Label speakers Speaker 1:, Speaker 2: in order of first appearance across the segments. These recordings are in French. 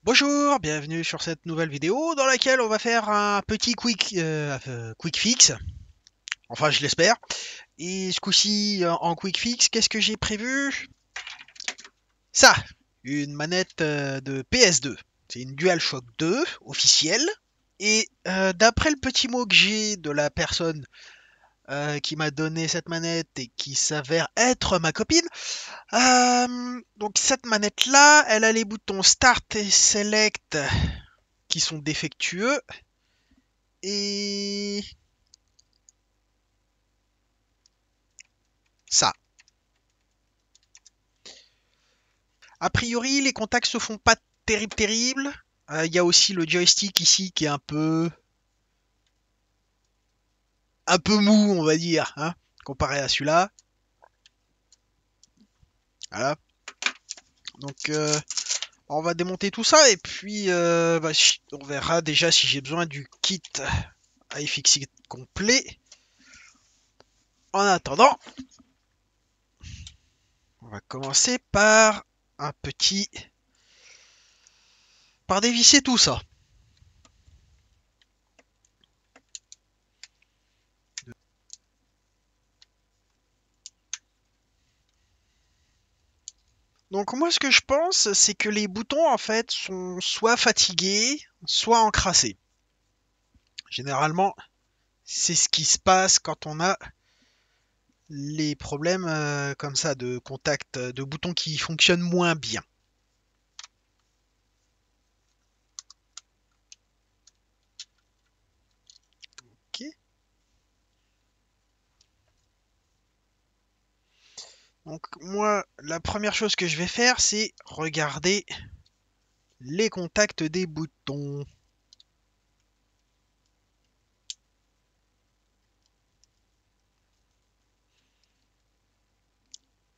Speaker 1: Bonjour, bienvenue sur cette nouvelle vidéo dans laquelle on va faire un petit quick fix. Enfin, je l'espère. Et ce coup-ci, en quick fix, qu'est-ce que j'ai prévu? Ça, une manette de PS2. C'est une DualShock 2 officielle. Et d'après le petit mot que j'ai de la personne qui m'a donné cette manette et qui s'avère être ma copine, donc cette manette-là, elle a les boutons Start et Select qui sont défectueux. Et ça. A priori, les contacts se font pas terrible. Il y a aussi le joystick ici qui est un peu mou, on va dire, hein, comparé à celui-là. Voilà. Donc, on va démonter tout ça et puis on verra déjà si j'ai besoin du kit iFixit complet. En attendant, on va commencer par dévisser tout ça. Donc moi ce que je pense c'est que les boutons en fait sont soit fatigués, soit encrassés. Généralement c'est ce qui se passe quand on a les problèmes comme ça de contact, de boutons qui fonctionnent moins bien. Ok. Donc moi la première chose que je vais faire c'est regarder les contacts des boutons.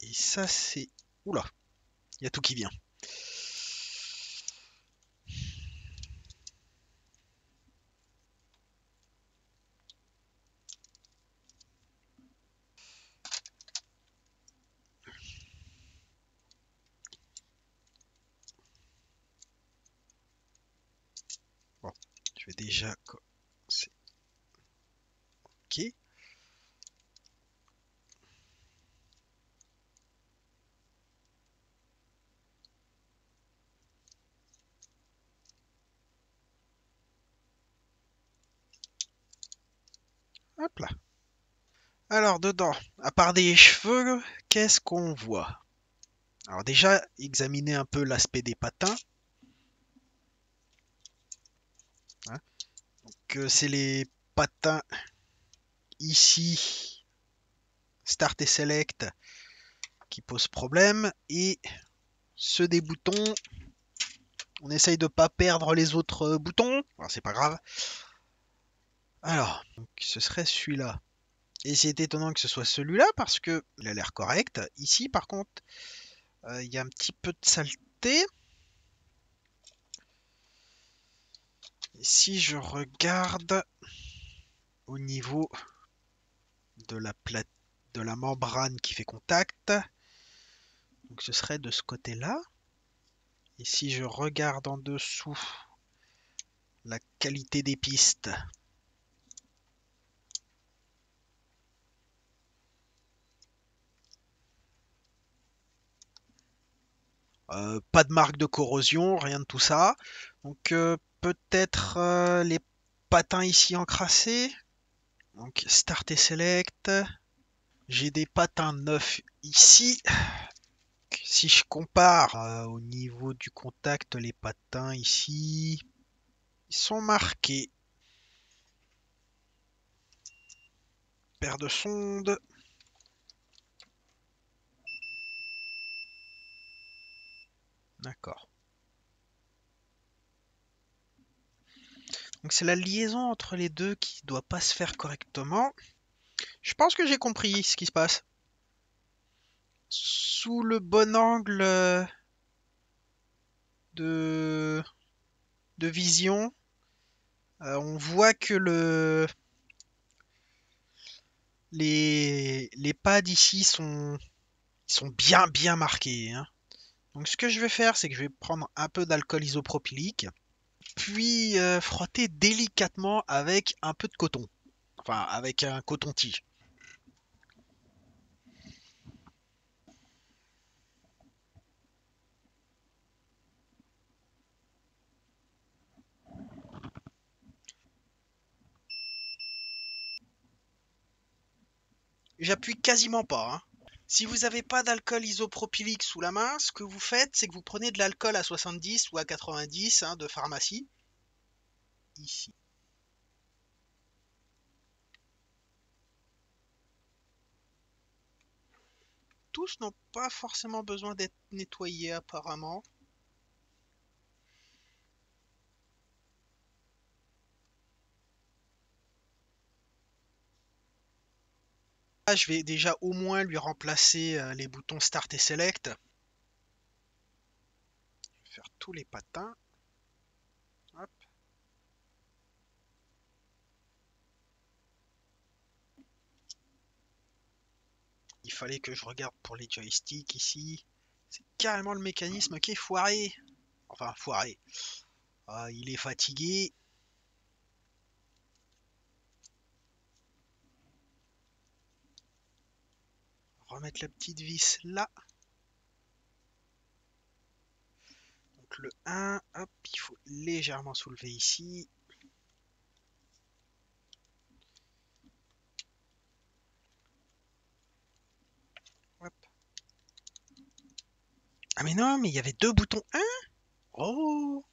Speaker 1: Et ça c'est... Oula, il y a tout qui vient. Bon, je vais déjà commencer. Ok. Hop là. Alors dedans, à part des cheveux, qu'est-ce qu'on voit? Alors déjà, examiner un peu l'aspect des patins, hein. Donc c'est les patins ici, Start et Select, qui posent problème. Et ceux des boutons, on essaye de pas perdre les autres boutons. Alors c'est pas grave. Alors, donc, ce serait celui-là. Et c'est étonnant que ce soit celui-là parce que il a l'air correct. Ici, par contre, il y a un petit peu de saleté. Et si je regarde au niveau de de la membrane qui fait contact, donc ce serait de ce côté-là. Et si je regarde en dessous la qualité des pistes, pas de marque de corrosion, rien de tout ça. Donc peut-être les patins ici encrassés. Donc Start et Select. J'ai des patins neufs ici. Si je compare au niveau du contact, les patins ici, ils sont marqués. Paire de sondes. D'accord. Donc c'est la liaison entre les deux qui doit pas se faire correctement. Je pense que j'ai compris ce qui se passe. Sous le bon angle de, de vision, on voit que les pads ici sont bien marqués, hein. Donc ce que je vais faire, c'est que je vais prendre un peu d'alcool isopropylique, puis frotter délicatement avec un peu de coton. Enfin, avec un coton-tige. J'appuie quasiment pas, hein. Si vous n'avez pas d'alcool isopropylique sous la main, ce que vous faites, c'est que vous prenez de l'alcool à 70 ou à 90 hein, de pharmacie. Ici. Tous n'ont pas forcément besoin d'être nettoyés apparemment. Là, je vais déjà au moins lui remplacer les boutons Start et Select. Je vais faire tous les patins. Hop. Il fallait que je regarde pour les joysticks ici. C'est carrément le mécanisme qui est foiré. Enfin, foiré. Ah, il est fatigué. Remettre la petite vis là. Donc le 1, hop, il faut légèrement soulever ici. Hop. Ah mais non, mais il y avait deux boutons 1. Oh.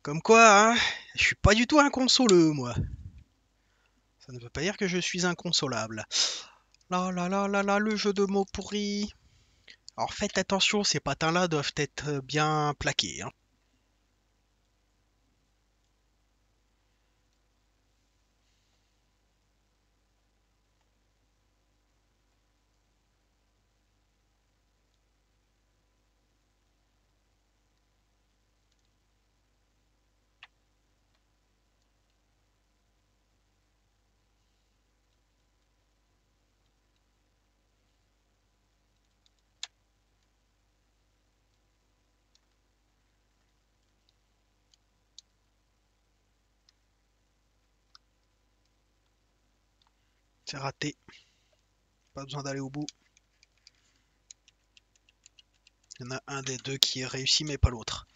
Speaker 1: Comme quoi, hein, je suis pas du tout inconsoleux, moi. Ça ne veut pas dire que je suis inconsolable. Là là là là là, le jeu de mots pourri. Alors faites attention, ces patins-là doivent être bien plaqués, hein. C'est raté. Pas besoin d'aller au bout. Il y en a un des deux qui est réussi, mais pas l'autre.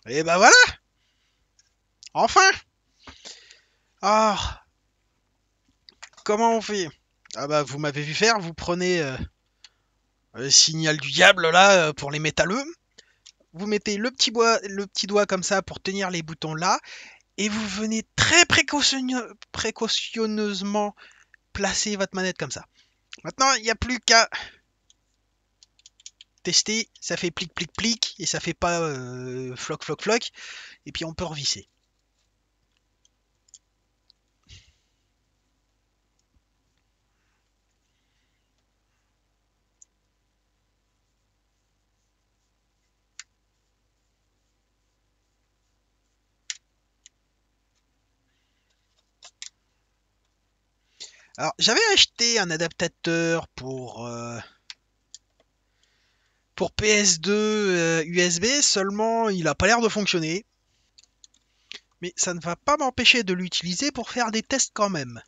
Speaker 1: Et bah voilà. Enfin. Ah, comment on fait? Ah bah vous m'avez vu faire, vous prenez le signal du diable là pour les métalleux. Vous mettez le petit doigt comme ça pour tenir les boutons là, et vous venez très précautionneusement placer votre manette comme ça. Maintenant, il n'y a plus qu'à tester, ça fait plic plic plic, et ça fait pas floc floc floc, et puis on peut revisser. Alors, j'avais acheté un adaptateur pour PS2 USB, seulement il a pas l'air de fonctionner. Mais ça ne va pas m'empêcher de l'utiliser pour faire des tests quand même.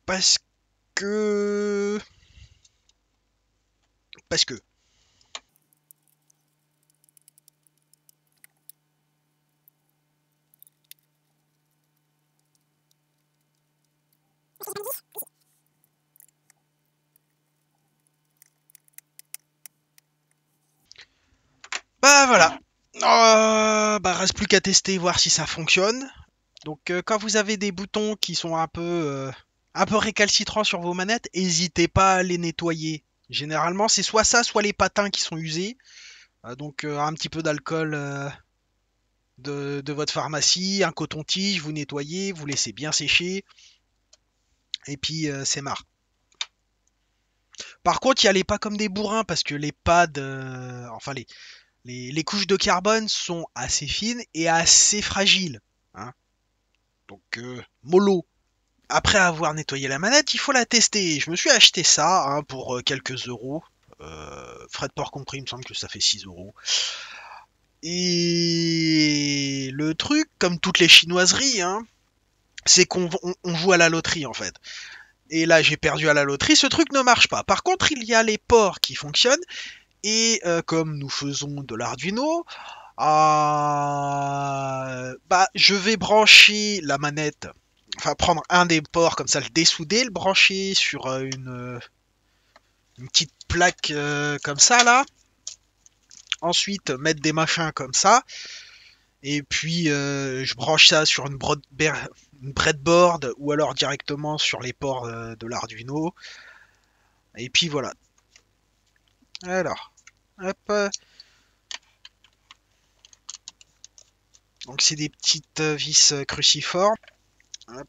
Speaker 1: Parce que... Parce que... Bah voilà. Bah reste plus qu'à tester, voir si ça fonctionne. Donc quand vous avez des boutons qui sont un peu récalcitrants sur vos manettes, n'hésitez pas à les nettoyer. Généralement, c'est soit ça, soit les patins qui sont usés. Donc un petit peu d'alcool de votre pharmacie, un coton-tige, vous nettoyez, vous laissez bien sécher, et puis c'est marre. Par contre, y allez pas comme des bourrins, parce que les pads, enfin les couches de carbone sont assez fines et assez fragiles, hein. Donc mollo. Après avoir nettoyé la manette, il faut la tester. Je me suis acheté ça, hein, pour quelques euros. Frais de port compris, il me semble que ça fait 6 euros. Et le truc, comme toutes les chinoiseries, hein, c'est qu'on joue à la loterie en fait. Et là, j'ai perdu à la loterie, ce truc ne marche pas. Par contre, il y a les ports qui fonctionnent. Et comme nous faisons de l'Arduino, bah, je vais brancher la manette, enfin prendre un des ports comme ça, le dessouder, le brancher sur une petite plaque comme ça là. Ensuite, mettre des machins comme ça. Et puis, je branche ça sur une breadboard ou alors directement sur les ports de l'Arduino. Et puis voilà. Alors, hop. Donc c'est des petites vis cruciformes. Hop,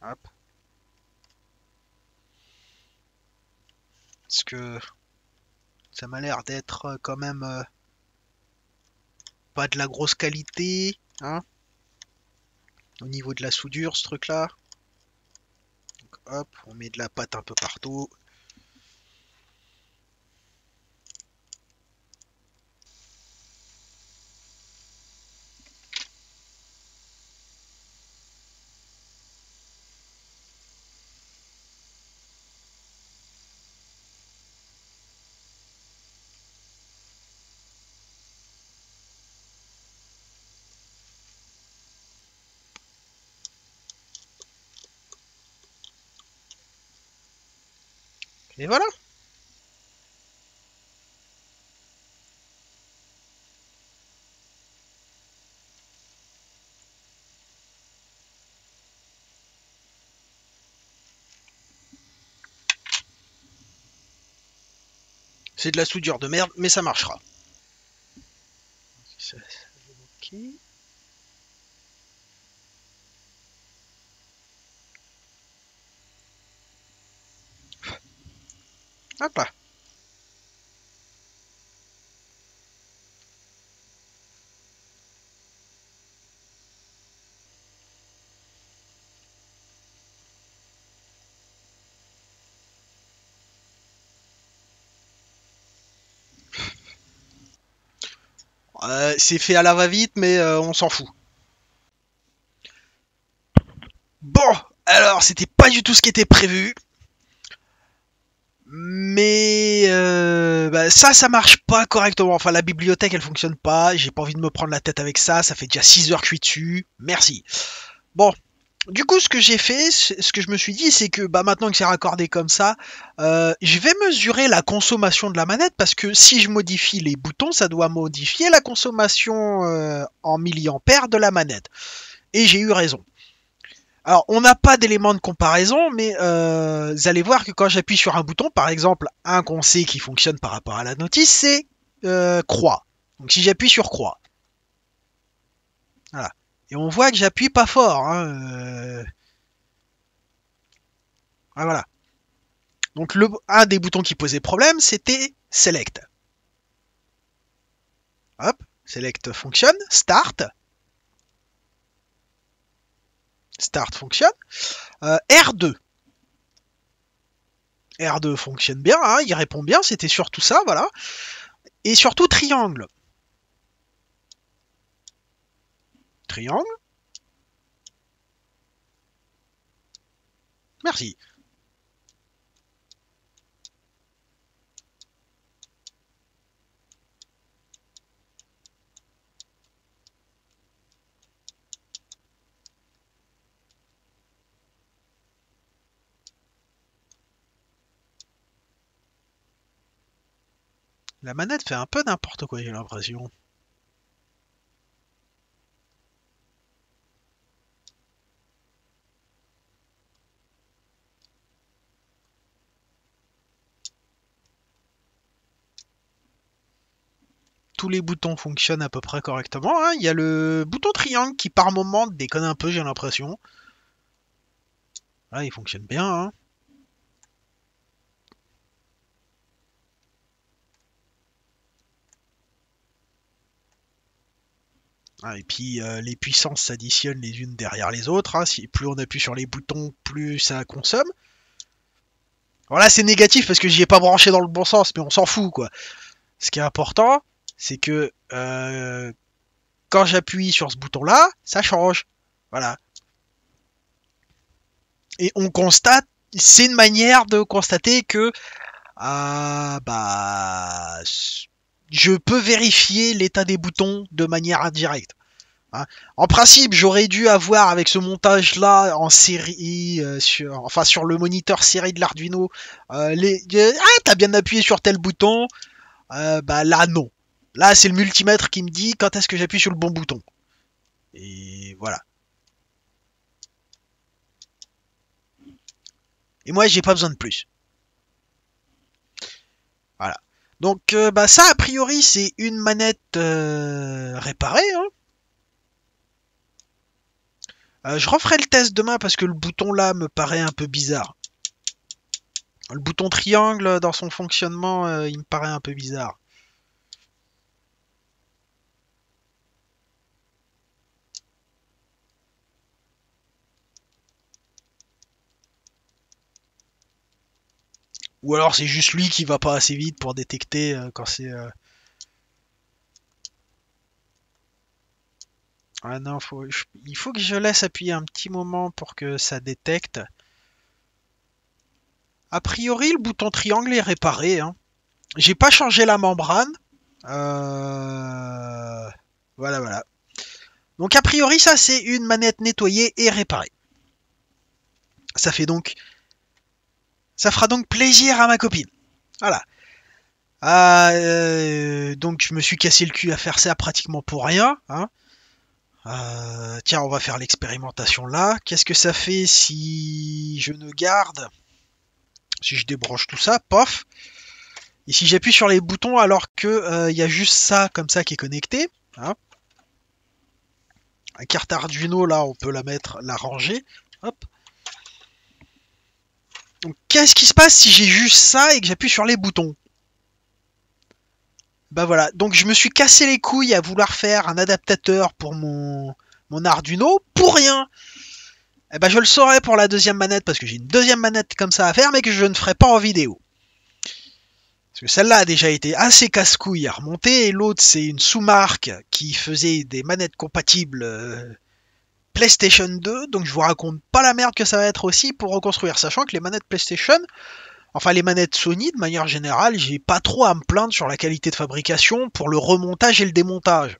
Speaker 1: hop. Parce que ça m'a l'air d'être quand même pas de la grosse qualité, hein, au niveau de la soudure, ce truc-là. Donc, hop, on met de la pâte un peu partout. Et voilà. C'est de la soudure de merde, mais ça marchera. Ok. Hop là. C'est fait à la va-vite, mais on s'en fout. Bon, alors c'était pas du tout ce qui était prévu. Mais bah, ça marche pas correctement. Enfin, la bibliothèque, elle fonctionne pas. J'ai pas envie de me prendre la tête avec ça. Ça fait déjà 6 heures que je suis dessus. Merci. Bon, du coup, ce que j'ai fait, ce que je me suis dit, c'est que bah, maintenant que c'est raccordé comme ça, je vais mesurer la consommation de la manette parce que si je modifie les boutons, ça doit modifier la consommation en milliampères de la manette. Et j'ai eu raison. Alors, on n'a pas d'élément de comparaison, mais vous allez voir que quand j'appuie sur un bouton, par exemple, un qu'on sait qui fonctionne par rapport à la notice, c'est croix. Donc si j'appuie sur croix, voilà. Et on voit que j'appuie pas fort, hein, ah, voilà. Donc un des boutons qui posait problème, c'était Select. Hop, Select fonctionne, Start. Start fonctionne. R2. R2 fonctionne bien, hein, il répond bien, c'était surtout ça, voilà. Et surtout triangle. Triangle, merci. La manette fait un peu n'importe quoi, j'ai l'impression. tous les boutons fonctionnent à peu près correctement. Hein. Il y a le bouton triangle qui par moment déconne un peu, j'ai l'impression. Là, il fonctionne bien. Hein. Ah, et puis les puissances s'additionnent les unes derrière les autres. Hein. Si plus on appuie sur les boutons, plus ça consomme. Voilà, c'est négatif parce que j'y ai pas branché dans le bon sens, mais on s'en fout quoi. Ce qui est important, c'est que quand j'appuie sur ce bouton-là, ça change. Voilà. Et on constate, c'est une manière de constater que je peux vérifier l'état des boutons de manière indirecte. Hein. En principe, j'aurais dû avoir avec ce montage-là en série, sur le moniteur série de l'Arduino, t'as bien appuyé sur tel bouton, là non. Là, c'est le multimètre qui me dit quand est-ce que j'appuie sur le bon bouton. Et voilà. Et moi, j'ai pas besoin de plus. Voilà. Donc, ça, a priori, c'est une manette réparée. Hein. Je referai le test demain parce que le bouton là me paraît un peu bizarre. Le bouton triangle dans son fonctionnement, il me paraît un peu bizarre. Ou alors c'est juste lui qui va pas assez vite pour détecter quand c'est... Ah non, il faut que je laisse appuyer un petit moment pour que ça détecte. A priori, le bouton triangle est réparé. Hein. J'ai pas changé la membrane. Voilà, voilà. Donc a priori, ça c'est une manette nettoyée et réparée. Ça fera donc plaisir à ma copine. Voilà. Donc je me suis cassé le cul à faire ça pratiquement pour rien. Hein. Tiens, on va faire l'expérimentation là. Qu'est-ce que ça fait si je ne garde? Si je débranche tout ça, pof. Et si j'appuie sur les boutons alors que y a juste ça comme ça qui est connecté. Hein. La carte Arduino là, on peut la mettre, la ranger. Hop. Donc qu'est-ce qui se passe si j'ai juste ça et que j'appuie sur les boutons? Bah voilà, donc je me suis cassé les couilles à vouloir faire un adaptateur pour mon Arduino pour rien. Eh ben je le saurai pour la deuxième manette parce que j'ai une deuxième manette comme ça à faire mais que je ne ferai pas en vidéo. Parce que celle-là a déjà été assez casse-couille à remonter et l'autre c'est une sous-marque qui faisait des manettes compatibles PlayStation 2, donc je vous raconte pas la merde que ça va être aussi pour reconstruire, sachant que les manettes PlayStation, enfin les manettes Sony de manière générale, j'ai pas trop à me plaindre sur la qualité de fabrication pour le remontage et le démontage.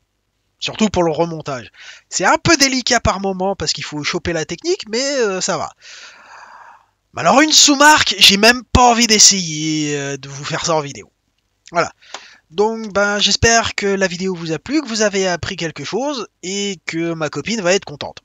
Speaker 1: Surtout pour le remontage. C'est un peu délicat par moment parce qu'il faut choper la technique, mais ça va. Mais alors une sous-marque, j'ai même pas envie d'essayer de vous faire ça en vidéo. Voilà. Donc j'espère que la vidéo vous a plu, que vous avez appris quelque chose et que ma copine va être contente.